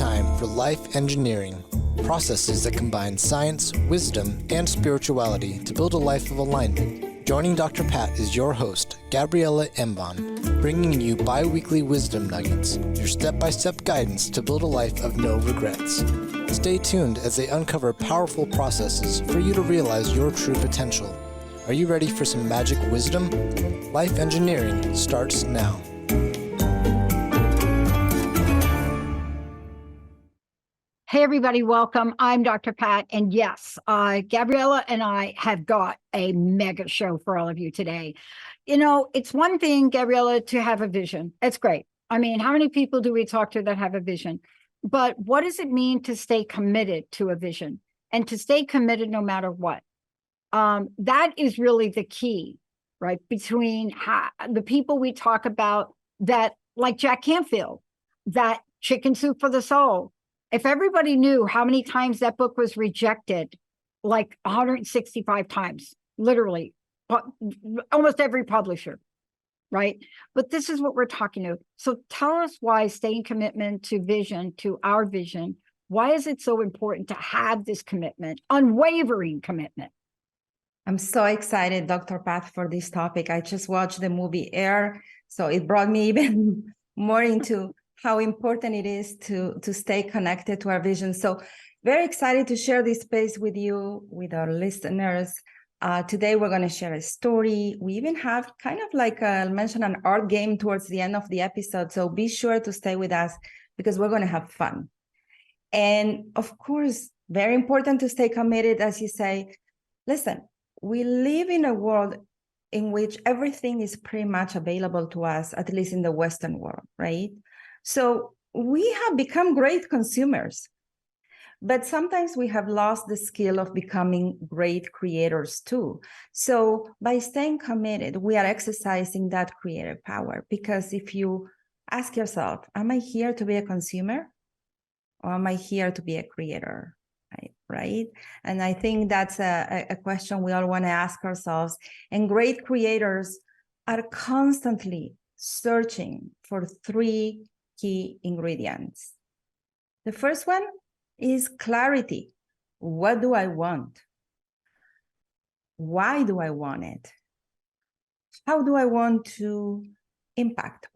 time for life engineering, processes that combine science, wisdom, and spirituality to build a life of alignment. Joining Dr. Pat is your host, Gabriela Embon, bringing you bi-weekly wisdom nuggets, your step-by-step guidance to build a life of no regrets. Stay tuned as they uncover powerful processes for you to realize your true potential. Are you ready for some magic wisdom? Life engineering starts now. Hey, everybody, welcome. I'm Dr. Pat, and yes, Gabriela and I have got a mega show for all of you today. You know, it's one thing, Gabriela, to have a vision. It's great. I mean, how many people do we talk to that have a vision? But what does it mean to stay committed to a vision and to stay committed no matter what? That is really the key, right? Between the people we talk about that, like Jack Canfield, that Chicken Soup for the Soul. If everybody knew how many times that book was rejected, like 165 times, literally, almost every publisher, right? But this is what we're talking about. So tell us why staying commitment to vision, to our vision, why is it so important to have this commitment, unwavering commitment? I'm so excited, Dr. Pat, for this topic. I just watched the movie Air, so it brought me even more into how important it is to stay connected to our vision. So very excited to share this space with you, with our listeners. Today, we're going to share a story. We even have kind of like I'll mention an art game towards the end of the episode. So be sure to stay with us because we're going to have fun. And of course, very important to stay committed, as you say. Listen, we live in a world in which everything is pretty much available to us, at least in the Western world, right? So we have become great consumers, but sometimes we have lost the skill of becoming great creators too. So by staying committed, we are exercising that creative power. Because if you ask yourself, am I here to be a consumer or am I here to be a creator? Right? And I think that's a question we all want to ask ourselves. And great creators are constantly searching for three key ingredients. The first one is clarity. What do I want? Why do I want it? How do I want to impact?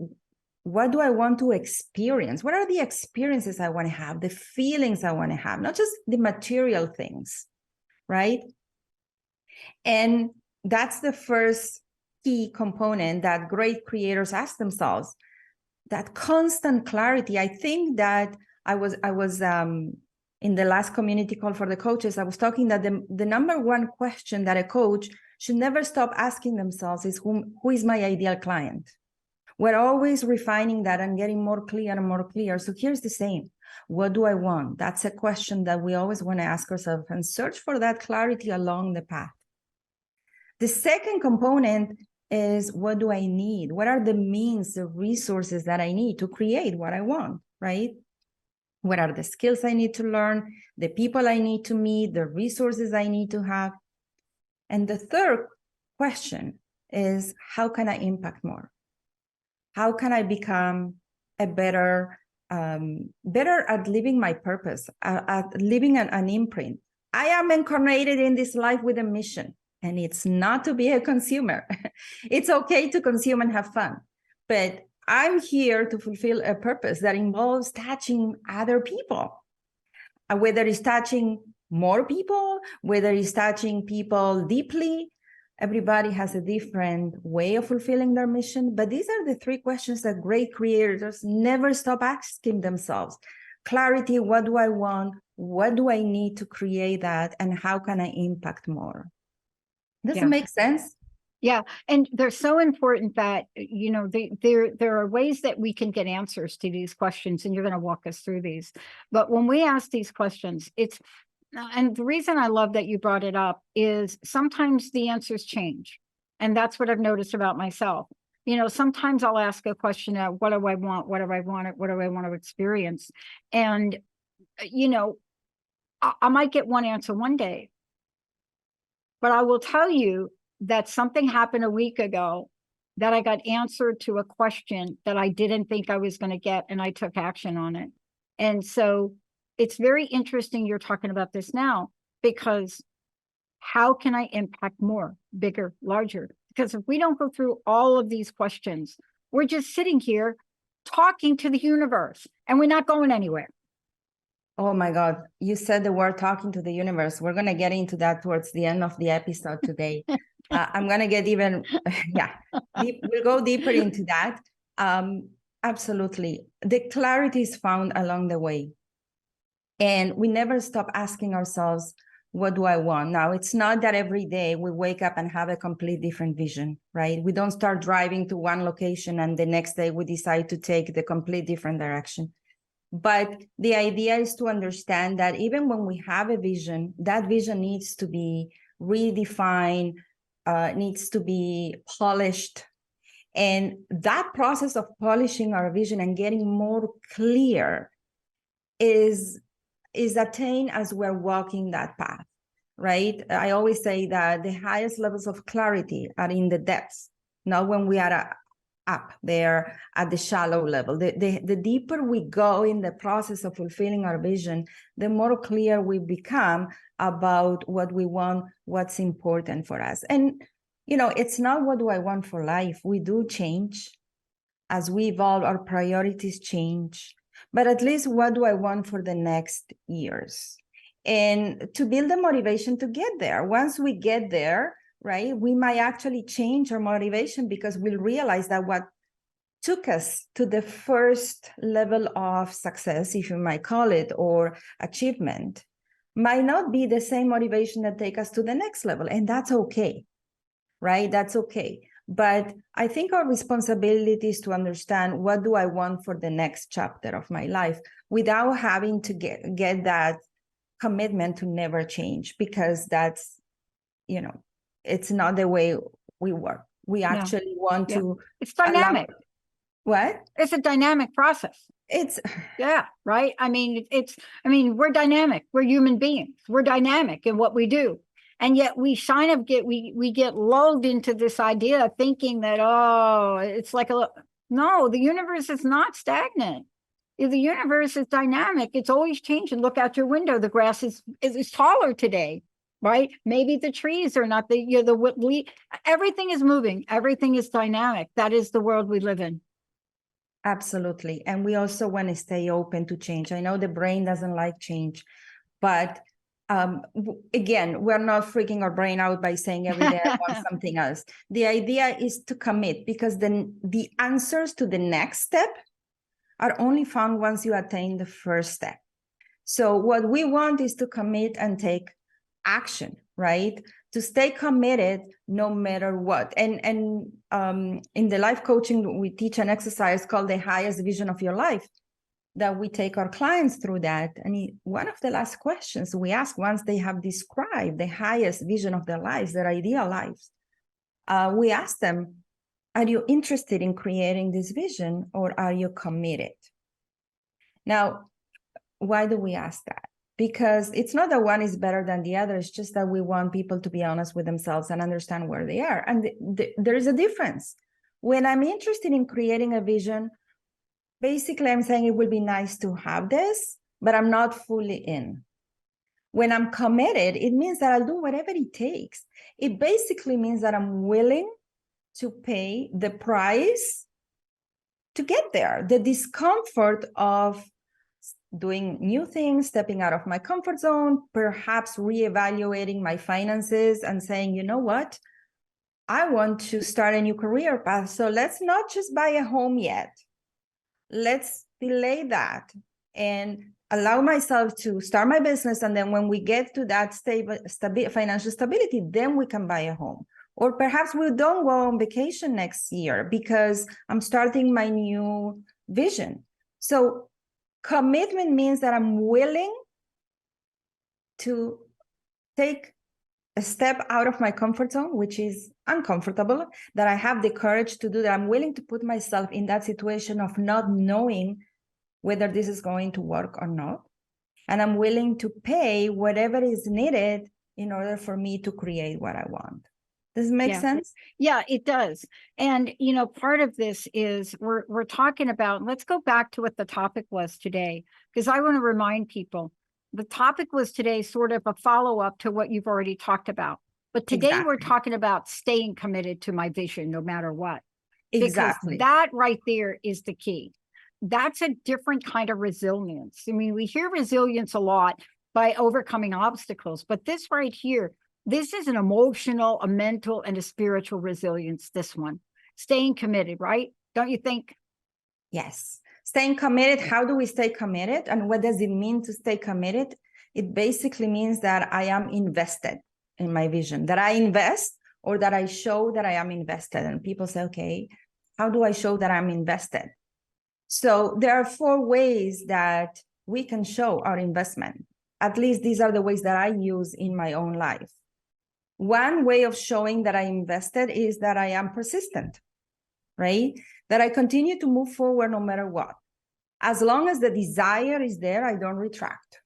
What do I want to experience? What are the experiences I want to have, the feelings I want to have, not just the material things, right? And that's the first key component that great creators ask themselves. That constant clarity. I think that I was in the last community call for the coaches, I was talking that the number one question that a coach should never stop asking themselves is who is my ideal client? We're always refining that and getting more clear and more clear. So here's the same. What do I want? That's a question that we always want to ask ourselves and search for that clarity along the path. The second component is what do I need? What are the means, the resources that I need to create what I want, right? What are the skills I need to learn, the people I need to meet, the resources I need to have? And the third question is, how can I impact more? How can I become a better at living my purpose, at living an imprint? I am incarnated in this life with a mission. And it's not to be a consumer. It's okay to consume and have fun. But I'm here to fulfill a purpose that involves touching other people. Whether it's touching more people, whether it's touching people deeply, everybody has a different way of fulfilling their mission. But these are the three questions that great creators never stop asking themselves. Clarity, what do I want? What do I need to create that? And how can I impact more? Does it make sense? Yeah, and they're so important that, you know, there are ways that we can get answers to these questions, and you're going to walk us through these. But when we ask these questions, and the reason I love that you brought it up is sometimes the answers change. And that's what I've noticed about myself. You know, sometimes I'll ask a question, what do I want? What do I want? What do I want to experience? And, you know, I might get one answer one day. But I will tell you that something happened a week ago that I got answered to a question that I didn't think I was going to get, and I took action on it. And so it's very interesting you're talking about this now, because how can I impact more, bigger, larger? Because if we don't go through all of these questions, we're just sitting here talking to the universe and we're not going anywhere. Oh my God, you said the word talking to the universe. We're going to get into that towards the end of the episode today. I'm going to get even, we'll go deeper into that. Absolutely. The clarity is found along the way. And we never stop asking ourselves, what do I want? Now, it's not that every day we wake up and have a complete different vision, right? We don't start driving to one location and the next day we decide to take the complete different direction. But the idea is to understand that even when we have a vision, that vision needs to be redefined, needs to be polished. And that process of polishing our vision and getting more clear is attained as we're walking that path, right? I always say that the highest levels of clarity are in the depths, not when we are up there at the shallow level. The deeper we go in the process of fulfilling our vision, the more clear we become about what we want, what's important for us. And, you know, it's not what do I want for life. We do change. As we evolve, our priorities change. But at least what do I want for the next years? And to build the motivation to get there. Once we get there, right, we might actually change our motivation because we'll realize that what took us to the first level of success, if you might call it, or achievement, might not be the same motivation that take us to the next level. And that's okay, right? That's okay. But I think our responsibility is to understand what do I want for the next chapter of my life without having to get that commitment to never change, because that's, you know, it's not the way we work. We actually want to. It's dynamic. What? It's a dynamic process. It's right. I mean, we're dynamic. We're human beings. We're dynamic in what we do. And yet we kind of get lulled into this idea of thinking that, oh, it's like no, the universe is not stagnant. The universe is dynamic. It's always changing. Look out your window. The grass is taller today, right? Maybe the trees are not everything is moving. Everything is dynamic. That is the world we live in. Absolutely. And we also want to stay open to change. I know the brain doesn't like change, but again, we're not freaking our brain out by saying every day I want something else. The idea is to commit, because then the answers to the next step are only found once you attain the first step. So what we want is to commit and take action, right? To stay committed no matter what. And in the life coaching, we teach an exercise called the highest vision of your life, that we take our clients through that. And one of the last questions we ask, once they have described the highest vision of their lives, their ideal lives, we ask them, are you interested in creating this vision, or are you committed? Now, why do we ask that? Because it's not that one is better than the other. It's just that we want people to be honest with themselves and understand where they are. And there is a difference. When I'm interested in creating a vision, basically, I'm saying it will be nice to have this, but I'm not fully in. When I'm committed, it means that I'll do whatever it takes. It basically means that I'm willing to pay the price to get there. The discomfort of doing new things, stepping out of my comfort zone, perhaps reevaluating my finances and saying, you know what? I want to start a new career path. So let's not just buy a home yet. Let's delay that and allow myself to start my business. And then when we get to that financial stability, then we can buy a home. Or perhaps we don't go on vacation next year because I'm starting my new vision. So commitment means that I'm willing to take a step out of my comfort zone, which is uncomfortable, that I have the courage to do that. I'm willing to put myself in that situation of not knowing whether this is going to work or not. And I'm willing to pay whatever is needed in order for me to create what I want. Does it make sense? Yeah, it does. And, part of this is we're talking about, let's go back to what the topic was today. because I want to remind people the topic was today sort of a follow-up to what you've already talked about. But today we're talking about staying committed to my vision no matter what. Exactly. Because that right there is the key. That's a different kind of resilience. I mean, we hear resilience a lot by overcoming obstacles, but this right here, this is an emotional, a mental, and a spiritual resilience, this one. Staying committed, right? Don't you think? Yes. Staying committed. How do we stay committed? And what does it mean to stay committed? It basically means that I am invested in my vision, that I invest or that I show that I am invested. And people say, okay, how do I show that I'm invested? So there are 4 ways that we can show our investment. At least these are the ways that I use in my own life. One way of showing that I invested is that I am persistent, right? That I continue to move forward no matter what. As long as the desire is there, I don't retract.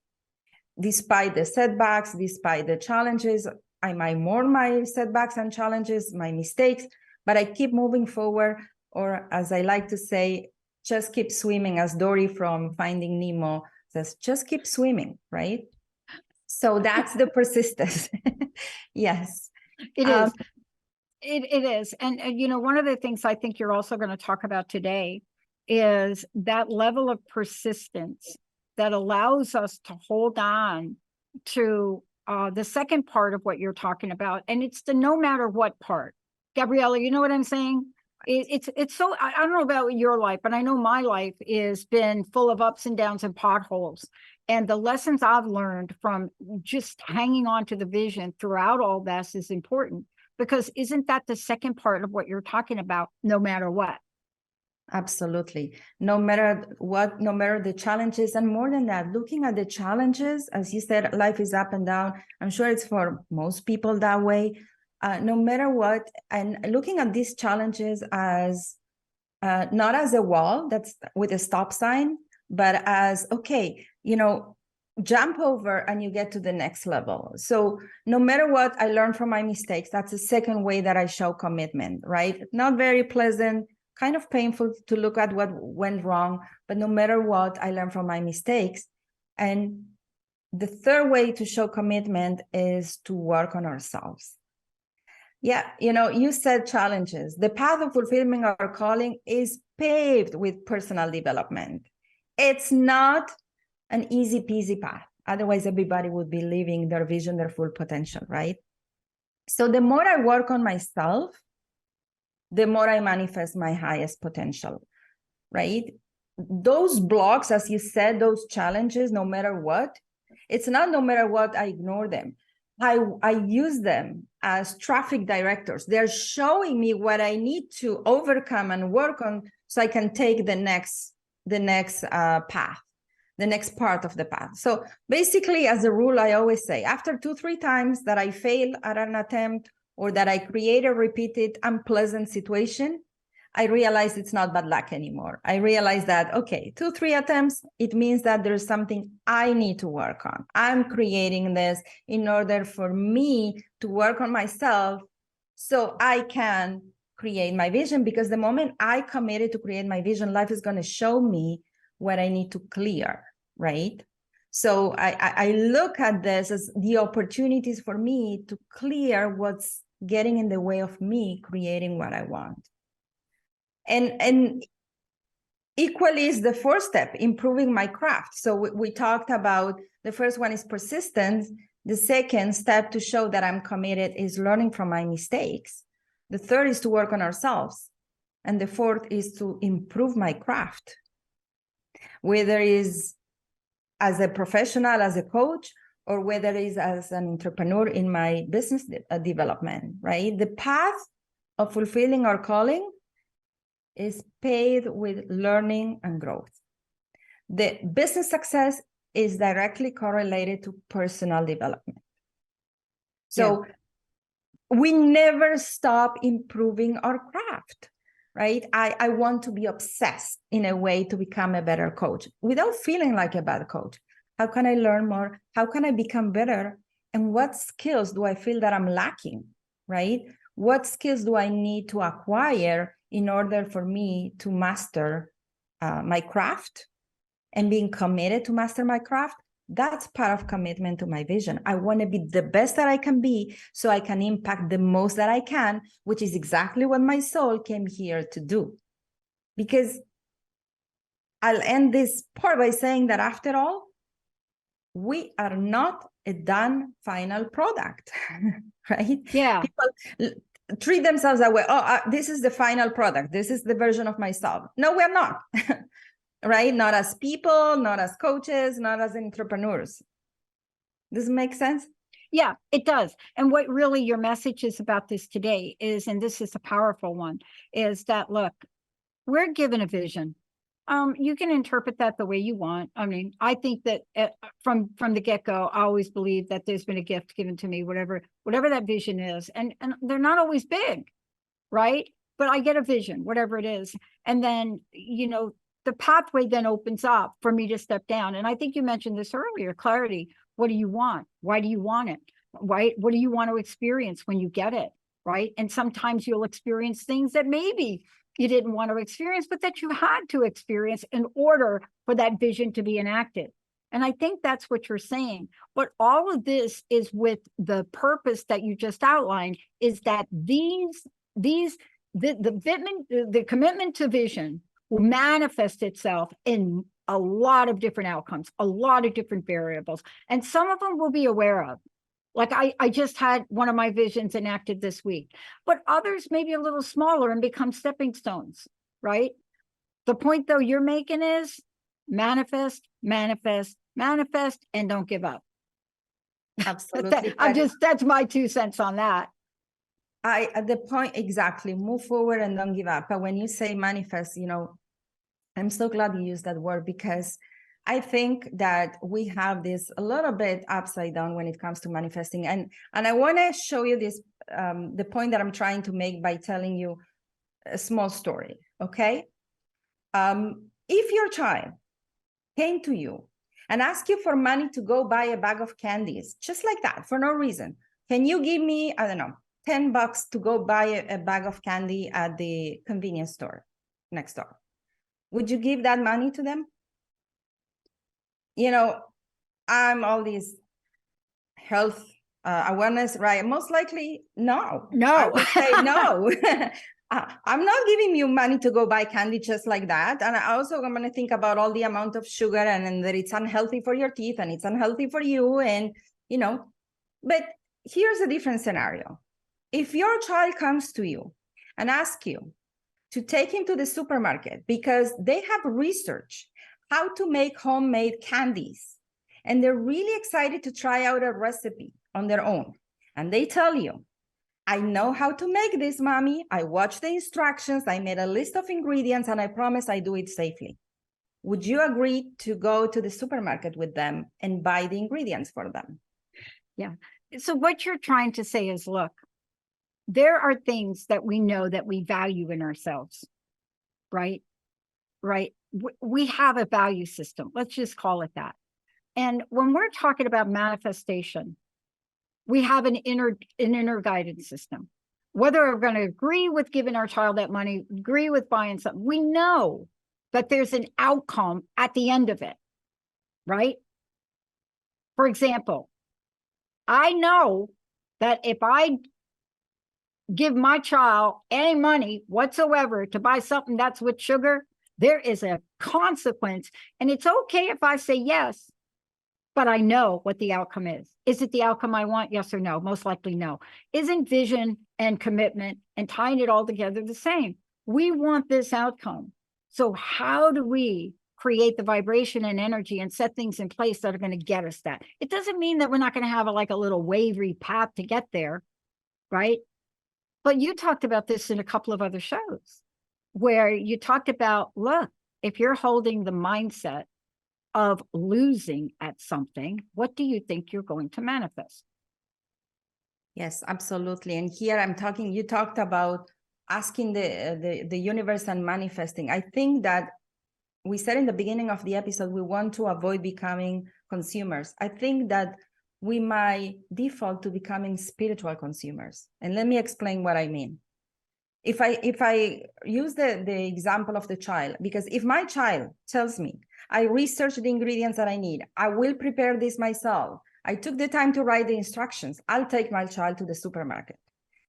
Despite the setbacks, despite the challenges, I might mourn my setbacks and challenges, my mistakes, but I keep moving forward, or as I like to say, just keep swimming, as Dory from Finding Nemo says, just keep swimming, right? So that's the persistence. Yes. It is. It is. And, you know, one of the things I think you're also going to talk about today is that level of persistence that allows us to hold on to the second part of what you're talking about. And it's the no matter what part. Gabriela, you know what I'm saying? It's so, I don't know about your life, but I know my life has been full of ups and downs and potholes. And the lessons I've learned from just hanging on to the vision throughout all this is important, because isn't that the second part of what you're talking about, no matter what? Absolutely. No matter what, no matter the challenges, and more than that, looking at the challenges, as you said, life is up and down. I'm sure it's for most people that way. No matter what, and looking at these challenges as not as a wall that's with a stop sign, but as, okay, you know, jump over and you get to the next level. So no matter what, I learn from my mistakes. That's the second way that I show commitment, right? Not very pleasant, kind of painful to look at what went wrong, but no matter what, I learn from my mistakes. And the third way to show commitment is to work on ourselves. Yeah, you know, you said challenges. The path of fulfilling our calling is paved with personal development. It's not an easy peasy path. Otherwise, everybody would be living their vision, their full potential, right? So the more I work on myself, the more I manifest my highest potential, right? Those blocks, as you said, those challenges, no matter what, it's not no matter what, I ignore them. I use them as traffic directors. They're showing me what I need to overcome and work on so I can take the next path, the next part of the path. So basically, as a rule, I always say, after 2-3 times that I fail at an attempt or that I create a repeated unpleasant situation, I realize it's not bad luck anymore. I realize that, okay, 2-3 attempts, it means that there's something I need to work on. I'm creating this in order for me to work on myself so I can create my vision, because the moment I committed to create my vision, life is going to show me what I need to clear, right? So I look at this as the opportunities for me to clear what's getting in the way of me creating what I want. And equally is the fourth step, improving my craft. So we talked about the first one is persistence. The second step to show that I'm committed is learning from my mistakes. The third is to work on ourselves. And the fourth is to improve my craft, whether it is as a professional, as a coach, or whether it is as an entrepreneur in my business development, right? The path of fulfilling our calling is paved with learning and growth. The business success is directly correlated to personal development. So we never stop improving our craft, right? I want to be obsessed in a way to become a better coach without feeling like a bad coach. How can I learn more? How can I become better? And what skills do I feel that I'm lacking, right? What skills do I need to acquire in order for me to master my craft and being committed to master my craft, that's part of commitment to my vision. I want to be the best that I can be so I can impact the most that I can, which is exactly what my soul came here to do. Because I'll end this part by saying that after all, we are not a done final product, right? Yeah. People treat themselves that way. Oh, this is the final product. This is the version of myself. No, we're not, right? Not as people, not as coaches, not as entrepreneurs. Does it make sense? Yeah, it does. And what really your message is about this today is, and this is a powerful one, is that, look, we're given a vision. You can interpret that the way you want. I mean, I think that from the get-go, I always believe that there's been a gift given to me, whatever that vision is. And they're not always big, right? But I get a vision, whatever it is. And then, the pathway then opens up for me to step down. And I think you mentioned this earlier, clarity. What do you want? Why do you want it? Right? What do you want to experience when you get it? Right? And sometimes you'll experience things that maybe you didn't want to experience, but that you had to experience in order for that vision to be enacted. And I think that's what you're saying. But all of this is with the purpose that you just outlined, is that the commitment to vision will manifest itself in a lot of different outcomes, a lot of different variables, and some of them we'll be aware of. Like I just had one of my visions enacted this week, but others may be a little smaller and become stepping stones, right? The point though you're making is manifest, manifest, manifest, and don't give up. Absolutely. That's my 2 cents on that. At the point, exactly, move forward and don't give up. But when you say manifest, I'm so glad you used that word, because I think that we have this a little bit upside down when it comes to manifesting. And I want to show you this, the point that I'm trying to make by telling you a small story, okay? If your child came to you and asked you for money to go buy a bag of candies, just like that, for no reason, can you give me, I don't know, $10 to go buy a bag of candy at the convenience store next door? Would you give that money to them? I'm all these health awareness, right? Most likely, no. I would say no. I'm not giving you money to go buy candy just like that. And I'm going to think about all the amount of sugar and that it's unhealthy for your teeth and it's unhealthy for you. And, but here's a different scenario. If your child comes to you and asks you to take him to the supermarket because they have research how to make homemade candies, and they're really excited to try out a recipe on their own, and they tell you, I know how to make this, mommy. I watched the instructions. I made a list of ingredients, and I promise I do it safely. Would you agree to go to the supermarket with them and buy the ingredients for them? Yeah. So what you're trying to say is, look, there are things that we know that we value in ourselves, right? Right. We have a value system. Let's just call it that. And when we're talking about manifestation, we have an inner guidance system. Whether we're going to agree with giving our child that money, agree with buying something, we know that there's an outcome at the end of it, right? For example, I know that if I give my child any money whatsoever to buy something that's with sugar, there is a consequence. And it's okay if I say yes, but I know what the outcome is. Is it the outcome I want? Yes or no? Most likely no. Isn't vision and commitment and tying it all together the same? We want this outcome. So how do we create the vibration and energy and set things in place that are going to get us that? It doesn't mean that we're not going to have a little wavery path to get there, right? But you talked about this in a couple of other shows where you talked about, look, if you're holding the mindset of losing at something, what do you think you're going to manifest? Yes, absolutely. And here you talked about asking the universe and manifesting. I think that we said in the beginning of the episode, we want to avoid becoming consumers. I think that we might default to becoming spiritual consumers. And let me explain what I mean. If I use the example of the child, because if my child tells me, I researched the ingredients that I need, I will prepare this myself, I took the time to write the instructions, I'll take my child to the supermarket.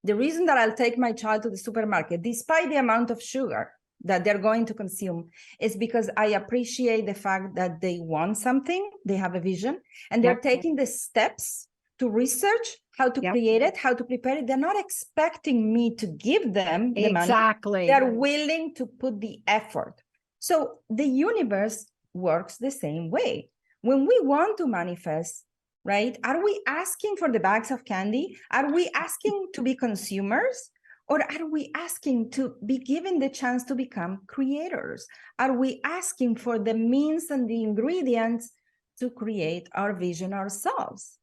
The reason that I'll take my child to the supermarket, despite the amount of sugar that they're going to consume, is because I appreciate the fact that they want something, they have a vision, and they're taking the steps to research how to create it, how to prepare it. They're not expecting me to give them the money. They're willing to put the effort. So the universe works the same way. When we want to manifest, right? Are we asking for the bags of candy? Are we asking to be consumers? Or are we asking to be given the chance to become creators? Are we asking for the means and the ingredients to create our vision ourselves?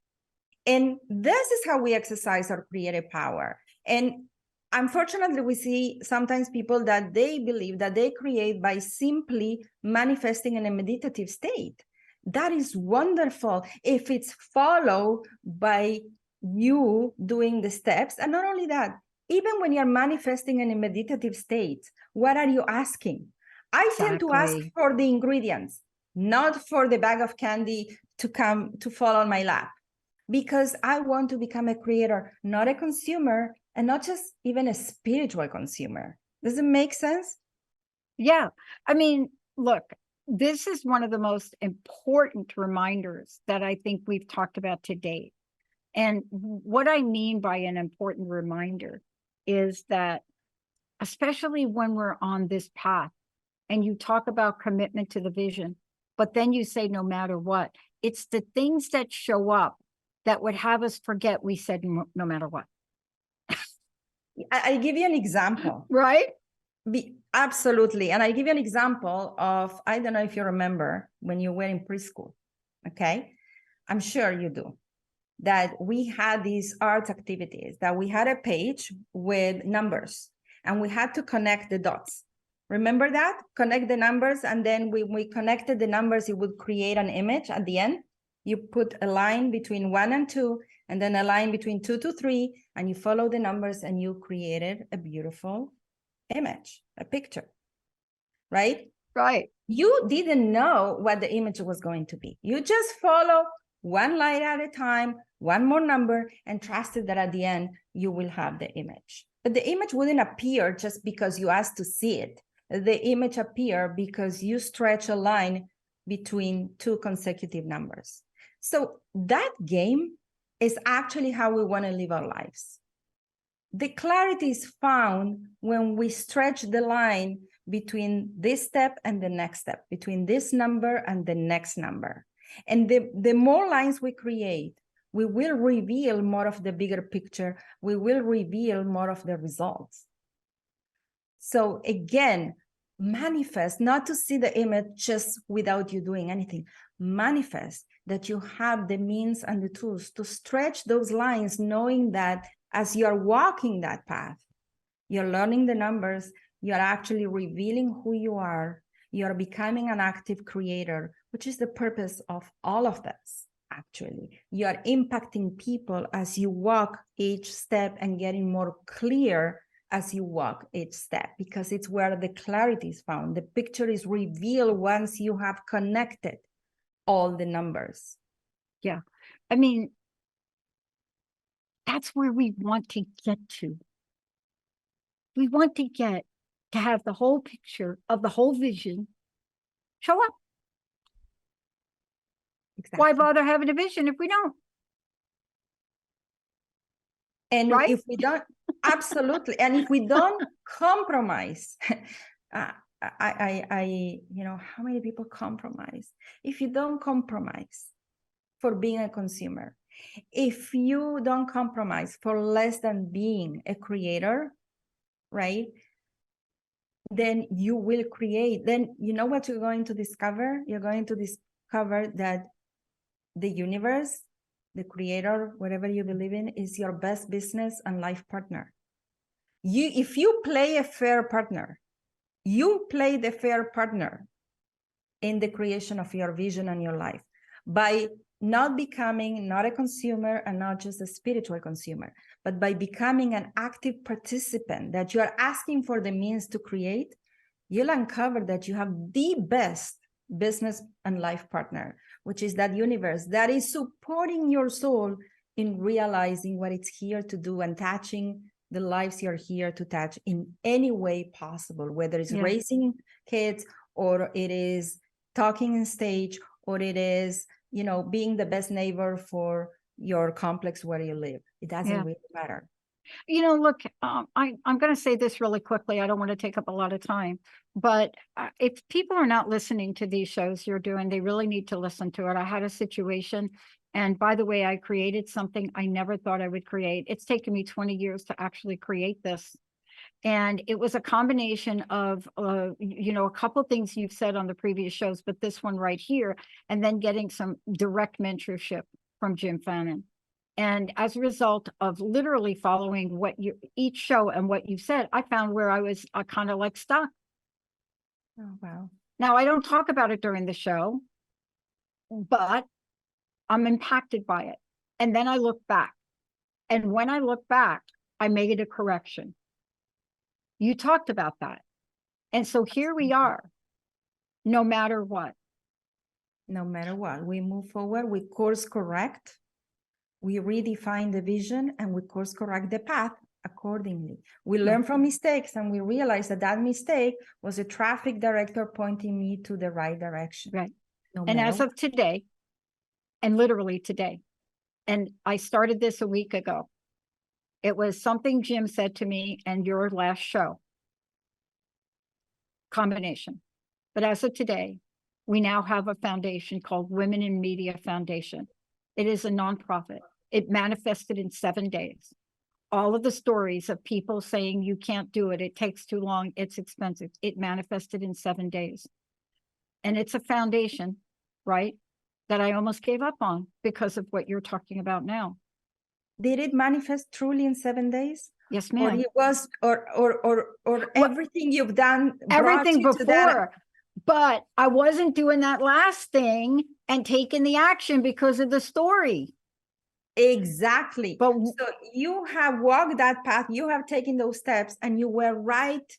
And this is how we exercise our creative power. And unfortunately, we see sometimes people that they believe that they create by simply manifesting in a meditative state. That is wonderful if it's followed by you doing the steps. And not only that, even when you're manifesting in a meditative state, what are you asking? I tend to ask for the ingredients, not for the bag of candy to come to fall on my lap, because I want to become a creator, not a consumer, and not just even a spiritual consumer. Does it make sense? Yeah. I mean, look, this is one of the most important reminders that I think we've talked about to date. And what I mean by an important reminder is that, especially when we're on this path and you talk about commitment to the vision, but then you say, no matter what, it's the things that show up that would have us forget we said no matter what. I'll give you an example. Right? Absolutely. And I'll give you an example of, I don't know if you remember when you were in preschool, okay? I'm sure you do. That we had these art activities, that we had a page with numbers and we had to connect the dots. Remember that? Connect the numbers, and then when we connected the numbers, it would create an image at the end. You put a line between 1 and 2, and then a line between 2 to 3, and you follow the numbers and you created a beautiful image, a picture, right? Right. You didn't know what the image was going to be. You just follow one line at a time, one more number, and trusted that at the end, you will have the image. But the image wouldn't appear just because you asked to see it. The image appeared because you stretch a line between 2 consecutive numbers. So that game is actually how we want to live our lives. The clarity is found when we stretch the line between this step and the next step, between this number and the next number. And the more lines we create, we will reveal more of the bigger picture. We will reveal more of the results. So again, manifest, not to see the image just without you doing anything. Manifest that you have the means and the tools to stretch those lines, knowing that as you're walking that path, you're learning the numbers, you're actually revealing who you are, you're becoming an active creator, which is the purpose of all of this, actually. You're impacting people as you walk each step and getting more clear as you walk each step, because it's where the clarity is found. The picture is revealed once you have connected all the numbers. Yeah. I mean, that's where we want to get to. We want to get to have the whole picture of the whole vision show up. Exactly. Why bother having a vision if we don't? And right? If we don't, absolutely. And if we don't compromise, you know, how many people compromise? If you don't compromise for being a consumer, if you don't compromise for less than being a creator, right? Then you will create. Then you know what you're going to discover? You're going to discover that the universe, the creator, whatever you believe in, is your best business and life partner. If you play a fair partner, you play the fair partner in the creation of your vision and your life by not becoming not a consumer and not just a spiritual consumer, but by becoming an active participant that you are asking for the means to create, you'll uncover that you have the best business and life partner, which is that universe that is supporting your soul in realizing what it's here to do and touching the lives you're here to touch in any way possible, whether it's raising kids, or it is talking on stage, or it is, being the best neighbor for your complex where you live. It doesn't really matter. Look, I'm going to say this really quickly. I don't want to take up a lot of time, but if people are not listening to these shows you're doing, they really need to listen to it. I had a situation, and by the way, I created something I never thought I would create. It's taken me 20 years to actually create this. And it was a combination of, a couple of things you've said on the previous shows, but this one right here, and then getting some direct mentorship from Jim Fannin. And as a result of literally following each show and what you've said, I found where I was kind of like stuck. Oh, wow. Now, I don't talk about it during the show, but I'm impacted by it. And then I look back. And when I look back, I made a correction. You talked about that. And so here we are, no matter what. No matter what, we move forward, we course correct. We redefine the vision and we course correct the path accordingly. We learn from mistakes and we realize that mistake was a traffic director pointing me to the right direction. Right. And as of today, and literally today, and I started this a week ago, it was something Jim said to me and your last show combination. But as of today, we now have a foundation called Women in Media Foundation. It is a nonprofit. It manifested in 7 days. All of the stories of people saying you can't do it, it takes too long, it's expensive. It manifested in 7 days. And it's a foundation, right, that I almost gave up on because of what you're talking about now. Did it manifest truly in 7 days? Yes, ma'am. Or it was, or everything you've done, everything before, but I wasn't doing that last thing and taking the action because of the story. Exactly. But so you have walked that path, you have taken those steps, and you were right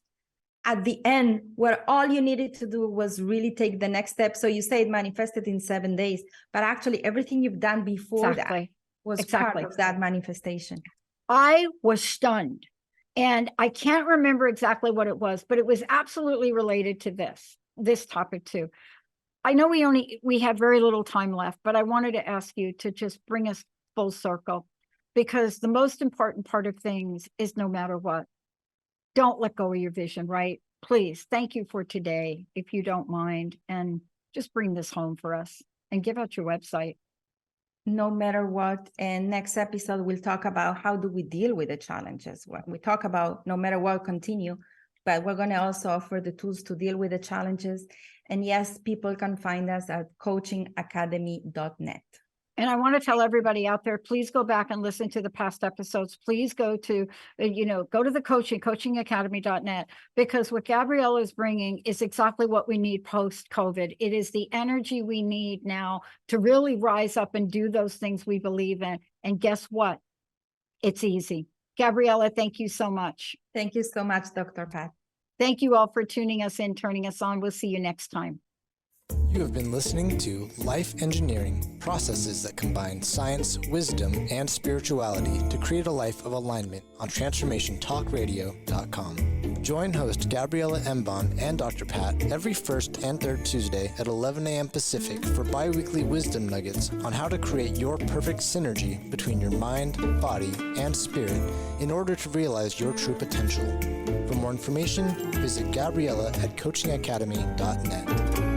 at the end where all you needed to do was really take the next step. So you say it manifested in 7 days, but actually everything you've done before that was part of that manifestation. I was stunned, and I can't remember exactly what it was, but it was absolutely related to this topic too. I know we have very little time left, but I wanted to ask you to just bring us full circle, because the most important part of things is no matter what, don't let go of your vision, right? Please, thank you for today, if you don't mind, and just bring this home for us and give out your website. No matter what. And next episode, we'll talk about how do we deal with the challenges. We talk about no matter what, continue, but we're going to also offer the tools to deal with the challenges. And yes, people can find us at coachingacademy.net. And I want to tell everybody out there, please go back and listen to the past episodes. Please go to, go to the coachingacademy.net, because what Gabriela is bringing is exactly what we need post-COVID. It is the energy we need now to really rise up and do those things we believe in. And guess what? It's easy. Gabriela, thank you so much. Thank you so much, Dr. Pat. Thank you all for tuning us in, turning us on. We'll see you next time. You have been listening to Life Engineering, processes that combine science, wisdom, and spirituality to create a life of alignment on TransformationTalkRadio.com. Join host Gabriela Embon and Dr. Pat every first and third Tuesday at 11 a.m. Pacific for bi-weekly wisdom nuggets on how to create your perfect synergy between your mind, body, and spirit in order to realize your true potential. For more information, visit Gabriela at coachingacademy.net.